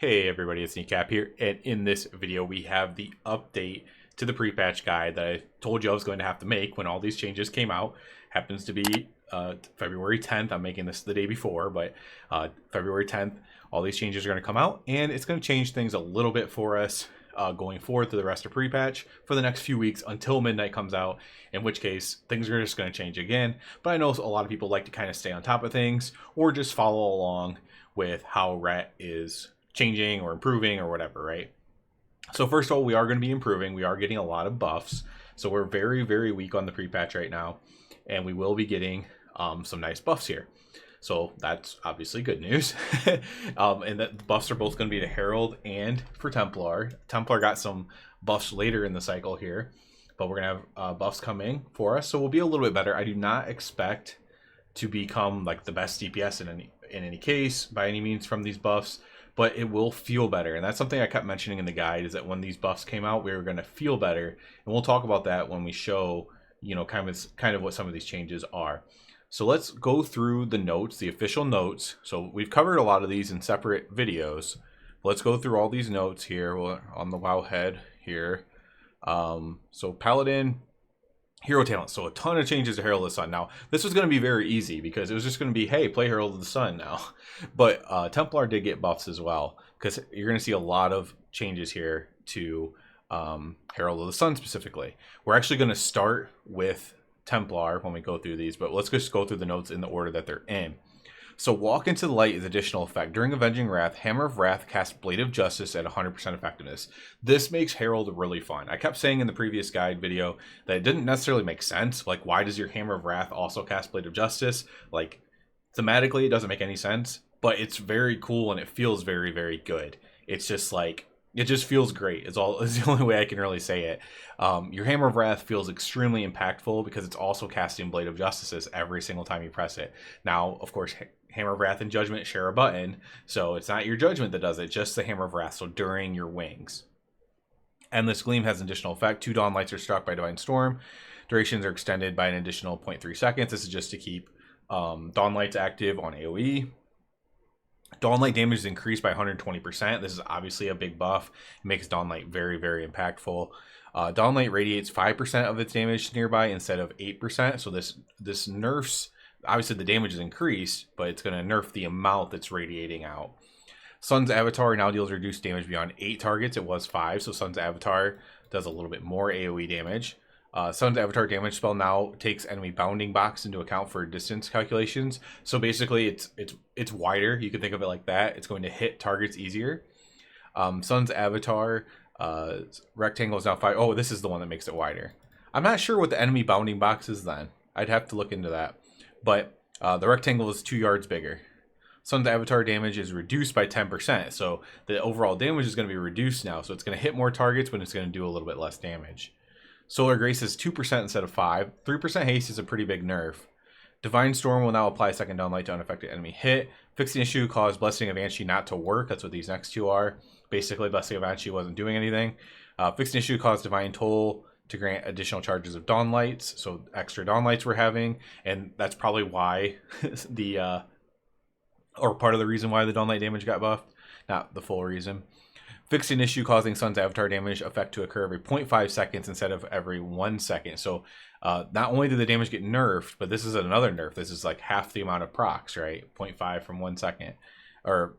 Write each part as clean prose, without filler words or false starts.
Hey everybody, it's Kneecap here, and in this video we have the update to the pre-patch guide that I told you I was going to have to make when all these changes came out. Happens to be February 10th. I'm making this the day before, but February 10th, all these changes are going to come out, and it's going to change things a little bit for us going forward through the rest of pre-patch for the next few weeks until midnight comes out, in which case things are just going to change again. But I know a lot of people like to kind of stay on top of things or just follow along with how Ret is changing or improving or whatever, right? So first of all, we are going to be improving. We are getting a lot of buffs. So we're very, very weak on the pre-patch right now, and we will be getting some nice buffs here. So that's obviously good news. And that buffs are both going to be to Herald and for Templar. Templar got some buffs later in the cycle here, but we're going to have buffs coming for us. So we'll be a little bit better. I do not expect to become like the best DPS in any case by any means from these buffs, but it will feel better. And that's something I kept mentioning in the guide, is that when these buffs came out, we were going to feel better. And we'll talk about that when we show, you know, kind of what some of these changes are. So let's go through the notes, the official notes. So we've covered a lot of these in separate videos. Let's go through all these notes here on the WoW head here. So Paladin, hero talent. So a ton of changes to Herald of the Sun. Now, this was going to be very easy because it was just going to be, hey, play Herald of the Sun now. But Templar did get buffs as well, because you're going to see a lot of changes here to Herald of the Sun specifically. We're actually going to start with Templar when we go through these, but let's just go through the notes in the order that they're in. So Walk into the Light is additional effect. During Avenging Wrath, Hammer of Wrath casts Blade of Justice at 100% effectiveness. This makes Herald really fun. I kept saying in the previous guide video that it didn't necessarily make sense. Like, why does your Hammer of Wrath also cast Blade of Justice? Like, thematically, it doesn't make any sense, but it's very cool and it feels very, very good. It's just like, it just feels great. It's the only way I can really say it. Your Hammer of Wrath feels extremely impactful because it's also casting Blade of Justices every single time you press it. Now, of course, Hammer of Wrath and Judgment share a button, so it's not your Judgment that does it, just the Hammer of Wrath, so during your wings. Endless Gleam has an additional effect. 2 Dawn Lights are struck by Divine Storm. Durations are extended by an additional 0.3 seconds. This is just to keep Dawn Lights active on AoE. Dawn Light damage is increased by 120%. This is obviously a big buff. It makes Dawn Light very, very impactful. Dawn Light radiates 5% of its damage nearby instead of 8%. So this nerfs, obviously the damage is increased, but it's going to nerf the amount that's radiating out. Sun's Avatar now deals reduced damage beyond 8 targets. It was 5, so Sun's Avatar does a little bit more AoE damage. Sun's Avatar damage spell now takes enemy bounding box into account for distance calculations. So basically, it's wider. You can think of it like that. It's going to hit targets easier. Sun's Avatar rectangle is now 5. Oh, this is the one that makes it wider. I'm not sure what the enemy bounding box is then. I'd have to look into that. But the rectangle is 2 yards bigger. Sun's Avatar damage is reduced by 10%. So the overall damage is going to be reduced now. So it's going to hit more targets, but it's going to do a little bit less damage. Solar Grace is 2% instead of 5. 3% haste is a pretty big nerf. Divine Storm will now apply second Dawn Light to unaffected enemy hit. Fixing issue caused Blessing of Banshee not to work. That's what these next two are. Basically, Blessing of Banshee wasn't doing anything. Fixing issue caused Divine Toll to grant additional charges of Dawn Lights. So extra Dawn Lights we're having. And that's probably why or part of the reason why the Dawn Light damage got buffed. Not the full reason. Fixing issue causing Sun's Avatar damage effect to occur every 0.5 seconds instead of every 1 second. So not only did the damage get nerfed, but this is another nerf. This is like half the amount of procs, right? 0.5 from 1 second, or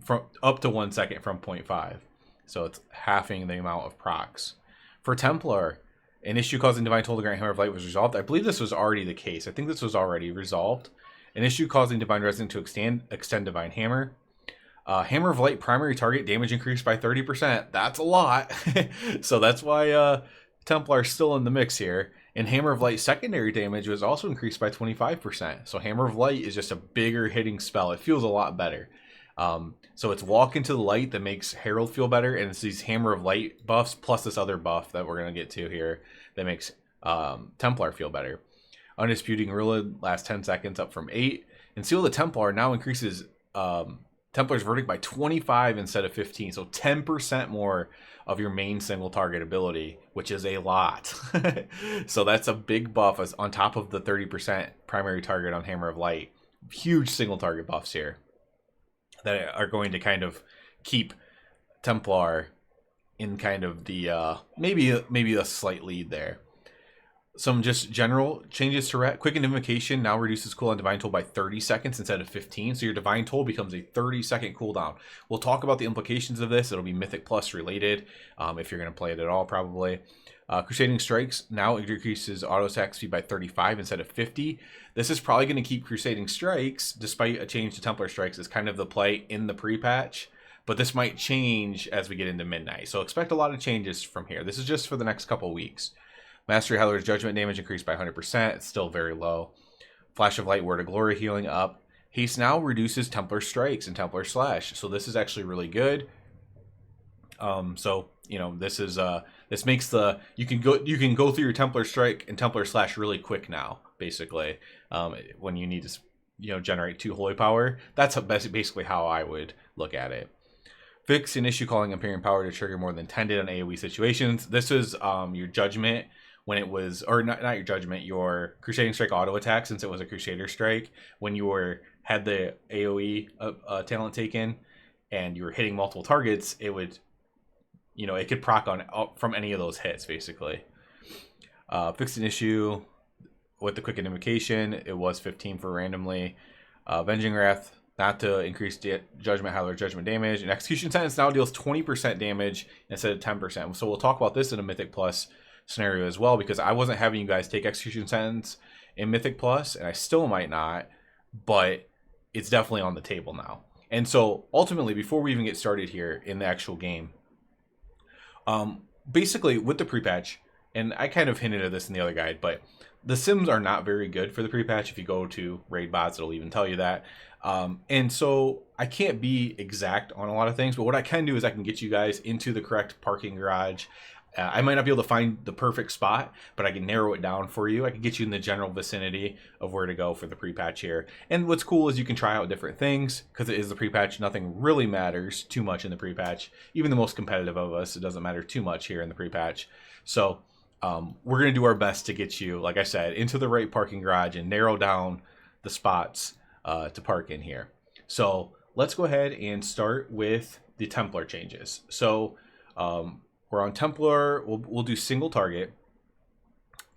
from up to 1 second from 0.5. So it's halving the amount of procs. For Templar, an issue causing Divine Toll to grant Hammer of Light was resolved. I believe this was already the case. I think this was already resolved. An issue causing Divine Resonance to extend Divine Hammer. Hammer of Light primary target damage increased by 30%. That's a lot. So that's why Templar is still in the mix here. And Hammer of Light secondary damage was also increased by 25%. So Hammer of Light is just a bigger hitting spell. It feels a lot better. So it's Walk into the Light that makes Herald feel better. And it's these Hammer of Light buffs plus this other buff that we're going to get to here that makes Templar feel better. Undisputing Gorilla lasts 10 seconds up from 8. And Seal the Templar now increases Templar's Verdict by 25 instead of 15, so 10% more of your main single target ability, which is a lot. So that's a big buff as on top of the 30% primary target on Hammer of Light. Huge single target buffs here. that are going to kind of keep Templar in kind of the maybe a slight lead there. Some just general changes to Ret. Quick Identification now reduces cooldown Divine Toll by 30 seconds instead of 15. So your Divine Toll becomes a 30-second cooldown. We'll talk about the implications of this. It'll be Mythic Plus related if you're going to play it at all, probably. Crusading Strikes now increases auto attack speed by 35 instead of 50. This is probably going to keep Crusading Strikes, despite a change to Templar Strikes, as kind of the play in the pre-patch. But this might change as we get into midnight. So expect a lot of changes from here. This is just for the next couple weeks. Mastery Howler's Judgment damage increased by 100%. It's still very low. Flash of Light, Word of Glory healing up. Haste now reduces Templar Strikes and Templar Slash. So this is actually really good. So you know, this is this makes the you can go through your Templar Strike and Templar Slash really quick now, basically. When you need to generate 2 holy power. That's basically how I would look at it. Fix an issue calling Imperium Power to trigger more than 10 on AoE situations. This is your Judgment when it was, or not your Judgment, your Crusading Strike auto attack, since it was a Crusader Strike. When you had the AoE talent taken and you were hitting multiple targets, it would, it could proc on from any of those hits, basically. Fixed an issue with the Quick Identification. It was 15 for randomly. Venging Wrath, not to increase Judgment Howler Judgment damage. And Execution Sentence now deals 20% damage instead of 10%. So we'll talk about this in a Mythic Plus scenario as well, because I wasn't having you guys take Execution Sentence in Mythic Plus, and I still might not, but it's definitely on the table now. And so ultimately, before we even get started here in the actual game, basically with the pre-patch, and I kind of hinted at this in the other guide, but the sims are not very good for the pre-patch. If you go to raid bots, it'll even tell you that. And so I can't be exact on a lot of things, but what I can do is I can get you guys into the correct parking garage. I might not be able to find the perfect spot, but I can narrow it down for you. I can get you in the general vicinity of where to go for the pre-patch here. And what's cool is you can try out different things, because it is the pre-patch. Nothing really matters too much in the pre-patch. Even the most competitive of us, it doesn't matter too much here in the pre-patch. So we're going to do our best to get you, like I said, into the right parking garage and narrow down the spots to park in here. So let's go ahead and start with the Templar changes. So we're on Templar. We'll do single target.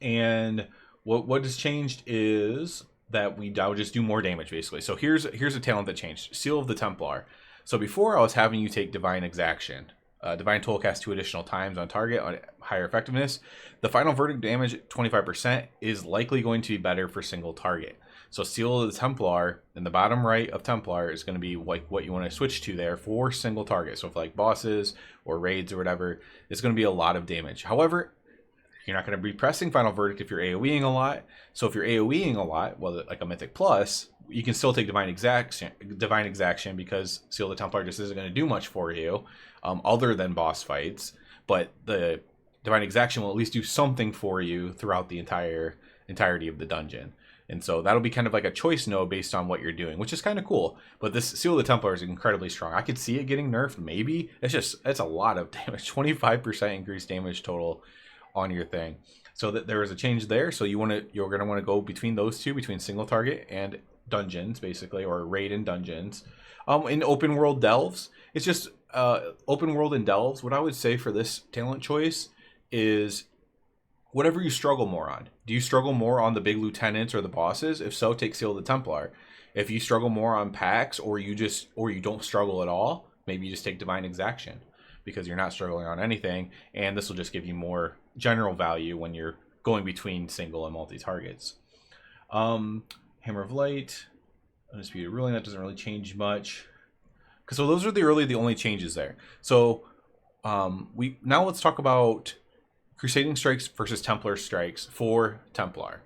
And what has changed is that we now just do more damage, basically. So here's a talent that changed. Seal of the Templar. So before I was having you take Divine Exaction. Divine Toll cast 2 additional times on target on higher effectiveness. The final verdict damage, 25%, is likely going to be better for single target. So Seal of the Templar in the bottom right of Templar is going to be like what you want to switch to there for single target. So if like bosses or raids or whatever, it's going to be a lot of damage. However, you're not going to be pressing Final Verdict if you're AoEing a lot. So if you're AoEing a lot, well, like a Mythic Plus, you can still take Divine Exaction because Seal of the Templar just isn't going to do much for you other than boss fights. But the Divine Exaction will at least do something for you throughout the entirety of the dungeon. And so that'll be kind of like a choice node based on what you're doing, which is kind of cool. But this Seal of the Templar is incredibly strong. I could see it getting nerfed, maybe. It's a lot of damage, 25% increased damage total on your thing. So that there is a change there. So you're gonna want to go between those two, between single target and dungeons, basically, or raid and dungeons. In open world delves, it's just open world and delves. What I would say for this talent choice is whatever you struggle more on. Do you struggle more on the big lieutenants or the bosses? If so, take Seal of the Templar. If you struggle more on packs, or you don't struggle at all, maybe you just take Divine Exaction because you're not struggling on anything, and this will just give you more general value when you're going between single and multi targets. Hammer of Light, Undisputed Ruling, that doesn't really change much. So those are the only changes there. So now let's talk about Crusading Strikes versus Templar Strikes for Templar.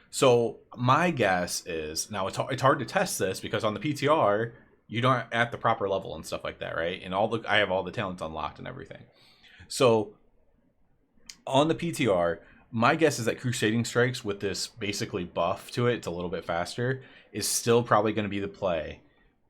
So my guess is, now it's hard to test this because on the PTR you don't at the proper level and stuff like that, right? And I have all the talents unlocked and everything. So on the PTR, my guess is that Crusading Strikes with this basically buff to it, it's a little bit faster, is still probably going to be the play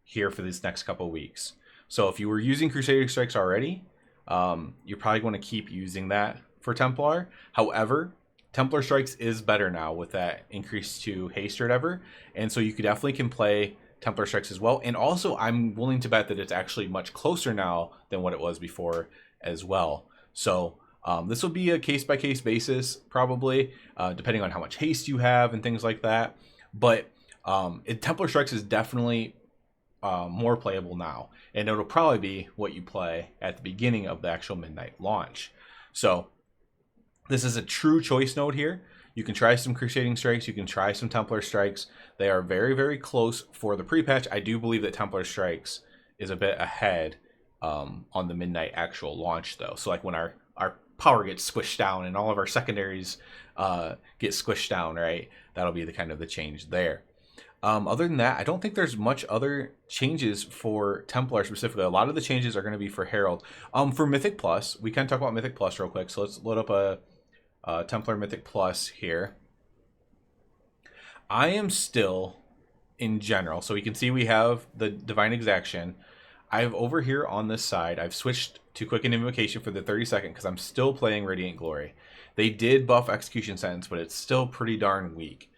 here for these next couple weeks. So if you were using Crusading Strikes already, you're probably going to keep using that for Templar. However, Templar Strikes is better now with that increase to haste or whatever, and so you could definitely can play Templar Strikes as well. And also, I'm willing to bet that it's actually much closer now than what it was before as well. So this will be a case-by-case basis, probably, depending on how much haste you have and things like that. But Templar Strikes is definitely more playable now. And it'll probably be what you play at the beginning of the actual midnight launch. So this is a true choice node here. You can try some Crusading Strikes. You can try some Templar Strikes. They are very, very close for the pre-patch. I do believe that Templar Strikes is a bit ahead on the midnight actual launch, though. So like when our power gets squished down and all of our secondaries get squished down, right? That'll be the kind of the change there. Other than that, I don't think there's much other changes for Templar specifically. A lot of the changes are going to be for Herald. For Mythic Plus, we can talk about Mythic Plus real quick. So let's load up a Templar Mythic Plus here. I am still, in general, so we can see we have the Divine Exaction. I've over here on this side, I've switched to Quicken Invocation for the 30-second because I'm still playing Radiant Glory. They did buff Execution Sentence, but it's still pretty darn weak.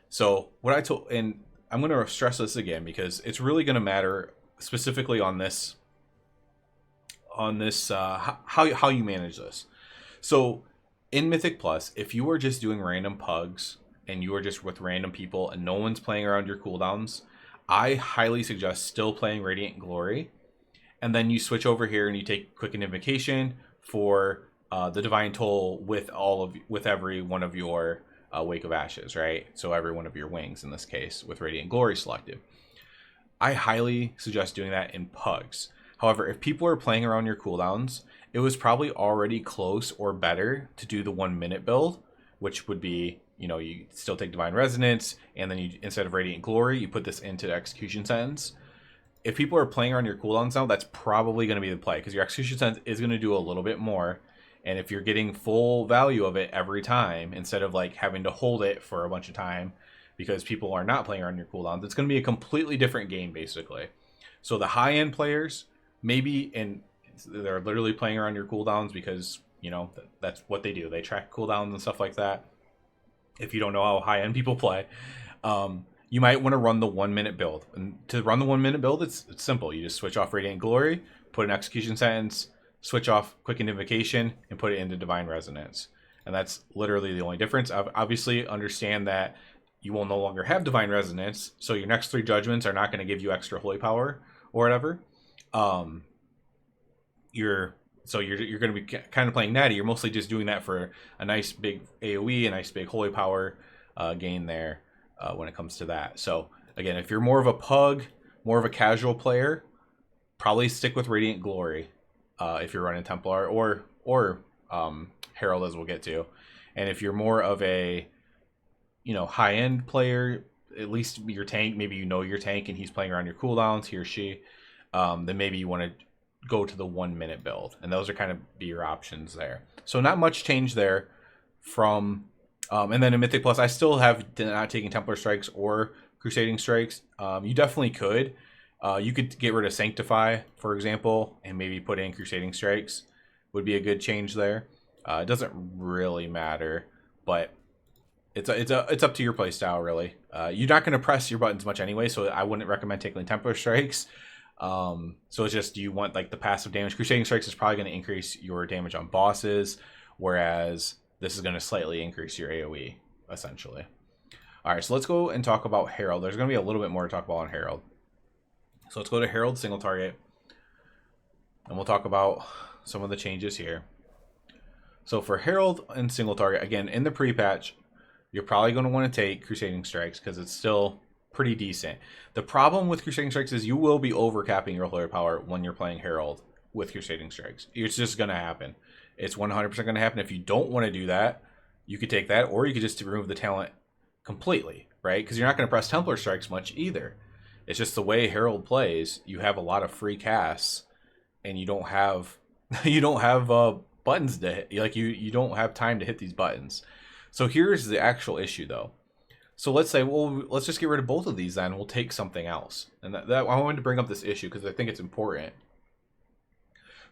So what I told, and I'm going to stress this again because it's really going to matter specifically on this how you manage this. So in Mythic Plus, if you are just doing random pugs and you are just with random people and no one's playing around your cooldowns, I highly suggest still playing Radiant Glory. And then you switch over here and you take Quicken Invocation for the Divine Toll with every one of your Wake of Ashes, right? So every one of your wings in this case with Radiant Glory selected. I highly suggest doing that in pugs. However, if people are playing around your cooldowns, it was probably already close or better to do the 1 minute build, which would be, you still take Divine Resonance, and then you, instead of Radiant Glory, you put this into Execution Sentence. If people are playing around your cooldowns now, that's probably going to be the play, because your Execution Sentence is going to do a little bit more. And if you're getting full value of it every time, instead of like having to hold it for a bunch of time because people are not playing around your cooldowns, it's going to be a completely different game, basically. So the high-end players, maybe, and they're literally playing around your cooldowns because, that's what they do. They track cooldowns and stuff like that. If you don't know how high-end people play, you might want to run the 1 minute build. And to run the 1 minute build, it's simple. You just switch off Radiant Glory, put an Execution Sentence, switch off Quicken Invocation, and put it into Divine Resonance. And that's literally the only difference. Obviously, understand that you will no longer have Divine Resonance, so your next 3 judgments are not going to give you extra holy power or whatever. You're going to be kind of playing natty. You're mostly just doing that for a nice big AoE, a nice big holy power gain there when it comes to that. So again, if you're more of a pug, more of a casual player, probably stick with Radiant Glory if you're running Templar or Herald, as we'll get to. And if you're more of a high-end player, at least your tank, maybe your tank and he's playing around your cooldowns, he or she, then maybe you want to go to the 1 minute build, and those are kind of be your options there. So not much change there from and then in Mythic Plus, I still have not taken Templar Strikes or Crusading Strikes. You definitely could. You could get rid of Sanctify, for example, and maybe put in Crusading Strikes. Would be a good change there. It doesn't really matter, but it's up to your playstyle, really. You're not going to press your buttons much anyway, so I wouldn't recommend taking Templar Strikes. So it's just, do you want like the passive damage? Crusading Strikes is probably going to increase your damage on bosses, whereas this is going to slightly increase your AoE, essentially. All right, so let's go and talk about Herald. There's going to be a little bit more to talk about on Herald. So let's go to Herald single target, and we'll talk about some of the changes here. So for Herald and single target, again, in the pre-patch, you're probably going to want to take Crusading Strikes because it's still pretty decent. The problem with Crusading Strikes is you will be overcapping your holy power when you're playing Herald with Crusading Strikes. It's just going to happen. It's 100% going to happen. If you don't want to do that, you could take that, or you could just remove the talent completely, right? Because you're not going to press Templar Strikes much either. It's just the way Herald plays. You have a lot of free casts, and you don't have buttons to hit. Like you don't have time to hit these buttons. So here's the actual issue, though. So let's say, well, let's just get rid of both of these then. We'll take something else. And that I wanted to bring up this issue because I think it's important.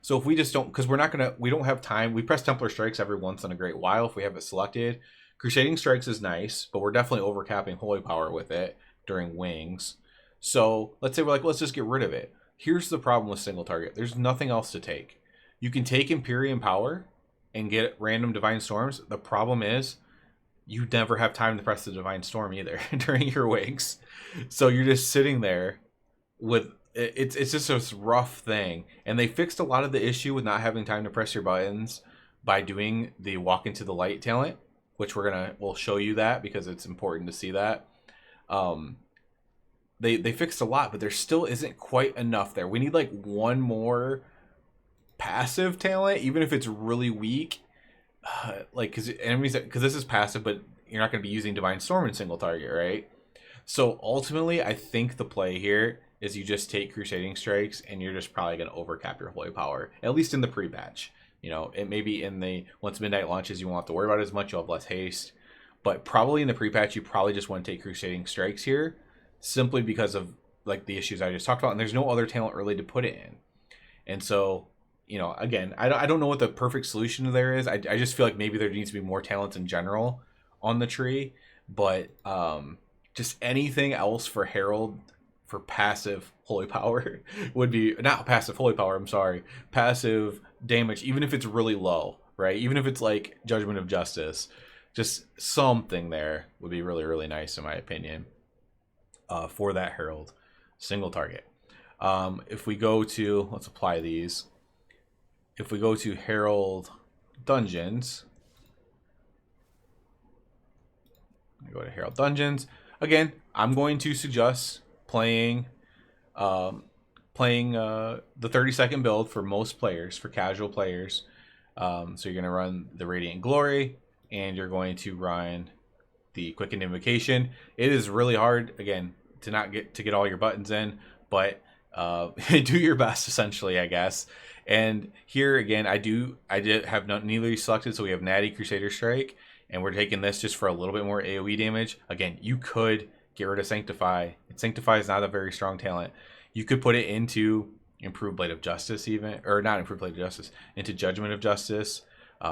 So if we just don't, because we don't have time. We press Templar Strikes every once in a great while if we have it selected. Crusading Strikes is nice, but we're definitely overcapping holy power with it during wings. So let's say we're like, let's just get rid of it. Here's the problem with single target. There's nothing else to take. You can take Empyrean Power and get random Divine Storms. The problem is you never have time to press the Divine Storm either during your wings. So you're just sitting there with it's just this rough thing. And they fixed a lot of the issue with not having time to press your buttons by doing the Walk into the Light talent, which we'll show you that because it's important to see that. They fixed a lot, but there still isn't quite enough there. We need like one more passive talent, even if it's really weak. Like, because this is passive, but you're not going to be using Divine Storm in single target, right? So ultimately, I think the play here is you just take Crusading Strikes, and you're just probably going to overcap your Holy Power, at least in the pre-patch. You know, it may be in the once Midnight launches, you won't have to worry about it as much. You'll have less haste, but probably in the pre-patch, you probably just want to take Crusading Strikes here, simply because of like the issues I just talked about, and there's no other talent really to put it in. And so, you know, again, I don't know what the perfect solution there is. I just feel like maybe there needs to be more talents in general on the tree, but just anything else for Herald for passive Holy Power would be not passive Holy Power. I'm sorry, passive damage, even if it's really low, right? Even if it's like Judgment of Justice, just something there would be really, really nice in my opinion. For that Herald single target. If we go to, let's apply these. If we go to Herald Dungeons, go to Herald Dungeons. Again, I'm going to suggest playing the 30-second build for most players, for casual players. So you're going to run the Radiant Glory, and you're going to run the Quickened Invocation. It is really hard, again, to not get all your buttons in, but do your best essentially, I guess. And here again, I did have neither selected, so we have Natty Crusader Strike, and we're taking this just for a little bit more AoE damage. Again, you could get rid of Sanctify. Sanctify is not a very strong talent. You could put it into Improved Blade of Justice, even, or not Improved Blade of Justice, into Judgment of Justice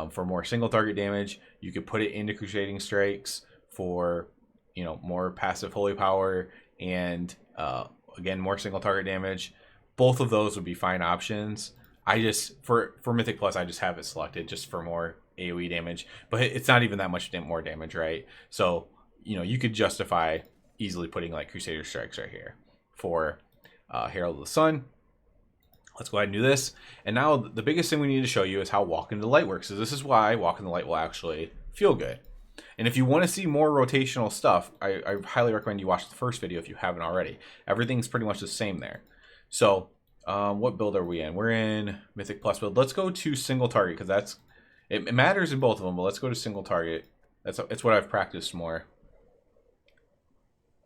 for more single target damage. You could put it into Crusading Strikes for, you know, more passive Holy Power and again, more single target damage. Both of those would be fine options. I just, for Mythic Plus, I just have it selected just for more AoE damage, but it's not even that much more damage, right? So, you know, you could justify easily putting like Crusader Strikes right here for Herald of the Sun. Let's go ahead and do this. And now the biggest thing we need to show you is how Walk into the Light works. So this is why Walk in the Light will actually feel good. And if you want to see more rotational stuff, I highly recommend you watch the first video if you haven't already. Everything's pretty much the same there. So what build are we in? We're in Mythic Plus build. Let's go to single target because it matters in both of them, but let's go to single target. It's what I've practiced more.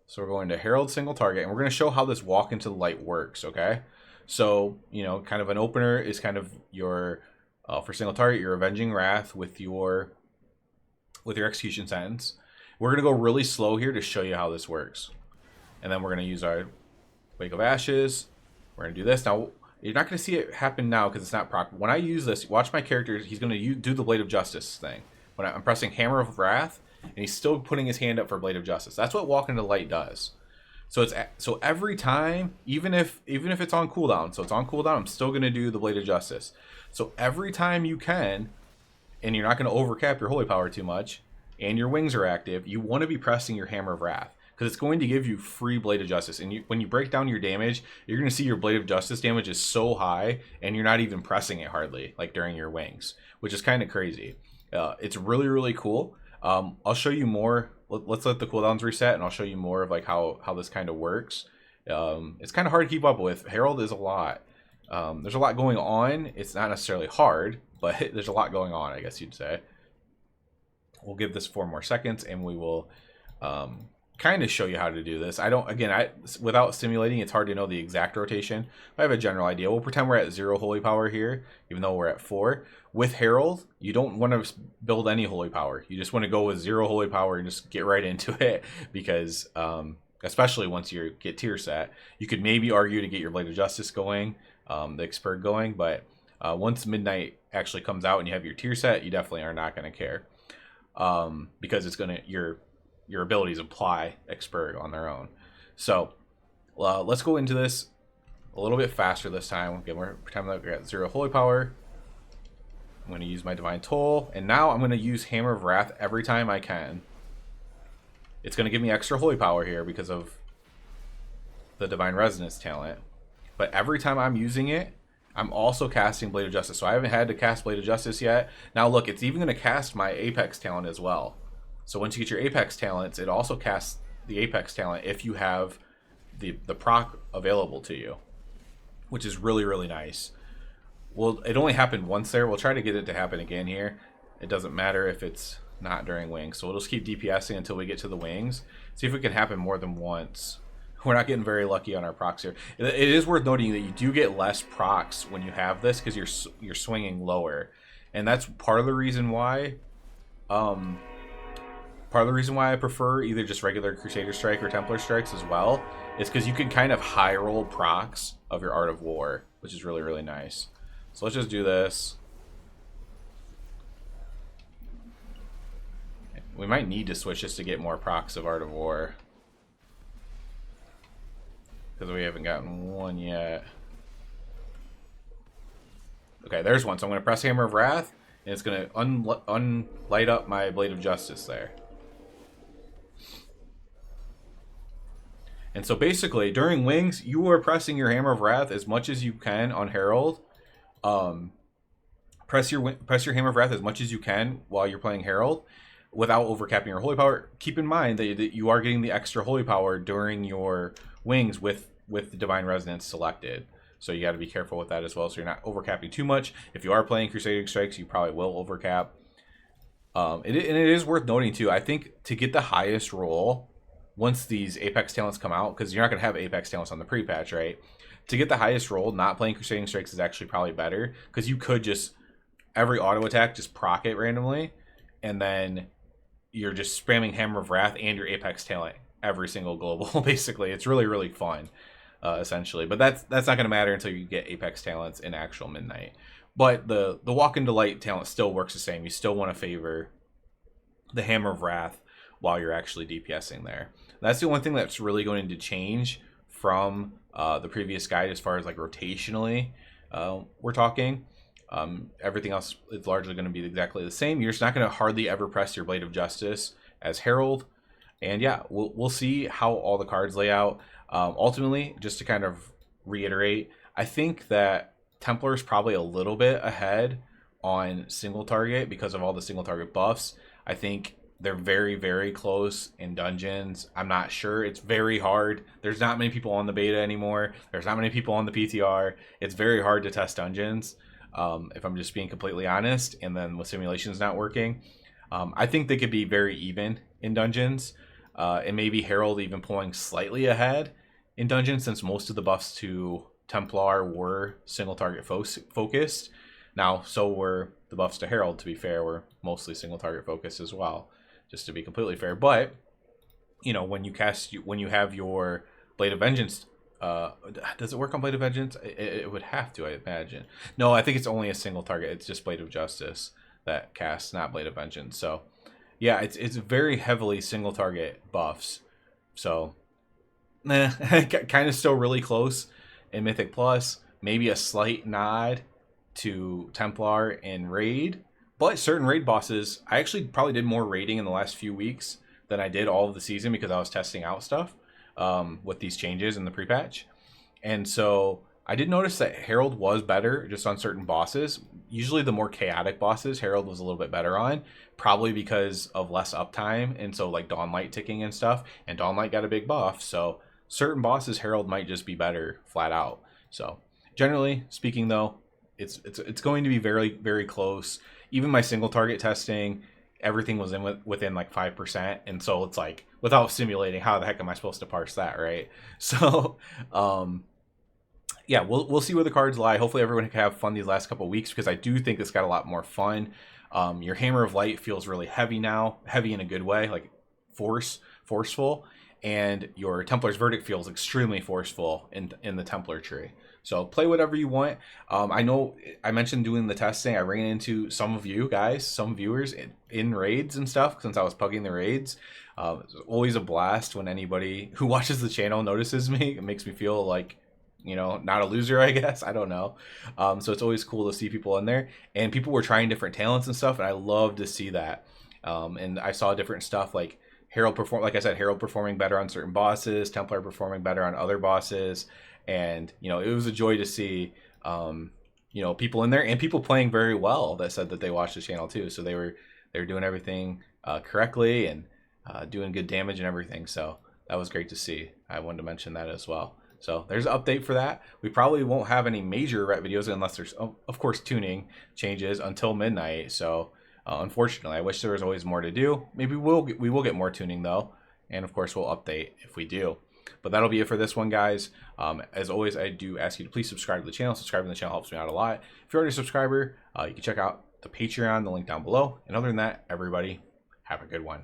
So we're going to Herald single target, and we're going to show how this Walk into the Light works, okay? So, you know, kind of an opener is kind of your, for single target, your Avenging Wrath with your execution sentence. We're going to go really slow here to show you how this works. And then we're going to use our Wake of Ashes. We're going to do this. Now, you're not going to see it happen now because it's not proc. When I use this, watch my character. He's going to do the Blade of Justice thing. When I'm pressing Hammer of Wrath, and he's still putting his hand up for Blade of Justice. That's what Walk into the Light does. So every time, even if it's on cooldown, so it's on cooldown, I'm still going to do the Blade of Justice. So every time you can, and you're not going to overcap your Holy Power too much, and your wings are active, you want to be pressing your Hammer of Wrath, because it's going to give you free Blade of Justice. And when you break down your damage, you're going to see your Blade of Justice damage is so high, and you're not even pressing it hardly, like during your wings, which is kind of crazy. It's really, really cool. I'll show you more. Let's let the cooldowns reset, and I'll show you more of like how this kind of works. It's kind of hard to keep up with. Herald is a lot. There's a lot going on. It's not necessarily hard, but there's a lot going on, I guess you'd say. We'll give this 4 more seconds, and we will kind of show you how to do this. Without simulating, it's hard to know the exact rotation. I have a general idea. We'll pretend we're at 0 Holy Power here, even though we're at 4. With Herald, you don't want to build any Holy Power. You just want to go with 0 Holy Power and just get right into it, because especially once you get tier set, you could maybe argue to get your Blade of Justice going, the Expert going, but once Midnight actually comes out and you have your tier set, you definitely are not going to care, because it's going to your abilities apply Expert on their own. So Let's go into this a little bit faster this time. Again, we're pretending that we're at 0 holy power. I'm going to use my divine toll, and now I'm going to use Hammer of Wrath every time I can. It's going to give me extra holy power here because of the divine resonance talent, but every time I'm using it, I'm also casting Blade of Justice. So I haven't had to cast Blade of Justice yet. Now look, it's even going to cast my Apex talent as well. So once you get your Apex talents, it also casts the Apex talent if you have the proc available to you, which is really, really nice. Well, it only happened once there. We'll try to get it to happen again here. It doesn't matter if it's not during wings. So we'll just keep DPSing until we get to the wings. See if it can happen more than once. We're not getting very lucky on our procs here. It is worth noting that you do get less procs when you have this because you're swinging lower, and that's part of the reason why. Part of the reason why I prefer either just regular Crusader Strike or Templar Strikes as well is because you can kind of high roll procs of your Art of War, which is really, really nice. So let's just do this. We might need to switch this to get more procs of Art of War, because we haven't gotten one yet. Okay, there's one. So I'm going to press Hammer of Wrath, and it's going to unlight up my Blade of Justice there. And so basically, during wings, you are pressing your Hammer of Wrath as much as you can on Herald. Press your Hammer of Wrath as much as you can while you're playing Herald, without overcapping your holy power. Keep in mind that you are getting the extra holy power during your wings with the divine resonance selected, so you got to be careful with that as well, so you're not overcapping too much. If you are playing Crusading Strikes, you probably will overcap. And it is worth noting too, I think, to get the highest roll once these Apex talents come out, because you're not going to have Apex talents on the pre-patch, right? To get the highest roll, not playing Crusading Strikes is actually probably better, because you could just, every auto attack, just proc it randomly, and then you're just spamming Hammer of Wrath and your Apex talent every single global. Basically, it's really, really fun, essentially. But that's not going to matter until you get Apex talents in actual Midnight. But the Walk into Light talent still works the same. You still want to favor the Hammer of Wrath while you're actually DPSing there. That's the only thing that's really going to change from the previous guide as far as like rotationally we're talking. Everything else is largely going to be exactly the same. You're just not going to hardly ever press your Blade of Justice as Herald. And yeah, we'll see how all the cards lay out. Ultimately, just to kind of reiterate, I think that Templar is probably a little bit ahead on single target because of all the single target buffs. I think they're very, very close in dungeons. I'm not sure. It's very hard. There's not many people on the beta anymore. There's not many people on the PTR. It's very hard to test dungeons, if I'm just being completely honest. And then with simulations not working, I think they could be very even in dungeons. And maybe Herald even pulling slightly ahead in dungeons, since most of the buffs to Templar were single target focused. Now, so were the buffs to Herald, to be fair, were mostly single target focused as well, just to be completely fair. But, you know, when you have your Blade of Vengeance, does it work on Blade of Vengeance? It would have to, I imagine. No, I think it's only a single target. It's just Blade of Justice that casts, not Blade of Vengeance. So yeah, it's very heavily single target buffs. So, kind of still really close in Mythic Plus. Maybe a slight nod to Templar and Raid. But certain Raid bosses, I actually probably did more raiding in the last few weeks than I did all of the season, because I was testing out stuff with these changes in the pre-patch. And so I did notice that Herald was better just on certain bosses. Usually the more chaotic bosses, Herald was a little bit better on, probably because of less uptime, and so like Dawnlight ticking and stuff, and Dawnlight got a big buff, so certain bosses Herald might just be better flat out. So generally speaking though, it's going to be very, very close. Even my single target testing, everything was within like 5%, and so it's like, without simulating, how the heck am I supposed to parse that, right? So yeah, we'll see where the cards lie. Hopefully everyone can have fun these last couple of weeks, because I do think it's got a lot more fun. Your Hammer of Light feels really heavy now, heavy in a good way, like forceful, and your Templar's Verdict feels extremely forceful in the Templar tree. So play whatever you want. I know I mentioned doing the testing. I ran into some of you guys, some viewers in raids and stuff, since I was pugging the raids. It's always a blast when anybody who watches the channel notices me. It makes me feel like, you know, not a loser, I guess. I don't know. So it's always cool to see people in there, and people were trying different talents and stuff, and I love to see that. And I saw different stuff like Herald like I said, Herald performing better on certain bosses, Templar performing better on other bosses, and you know, it was a joy to see. You know, people in there and people playing very well that said that they watched the channel too. So they were doing everything correctly and doing good damage and everything. So that was great to see. I wanted to mention that as well. So there's an update for that. We probably won't have any major Ret videos unless there's, of course, tuning changes until midnight. So unfortunately, I wish there was always more to do. Maybe we will get more tuning though, and of course we'll update if we do. But that'll be it for this one, guys. As always, I do ask you to please subscribe to the channel. Subscribing to the channel helps me out a lot. If you're already a subscriber, you can check out the Patreon, the link down below. And other than that, everybody, have a good one.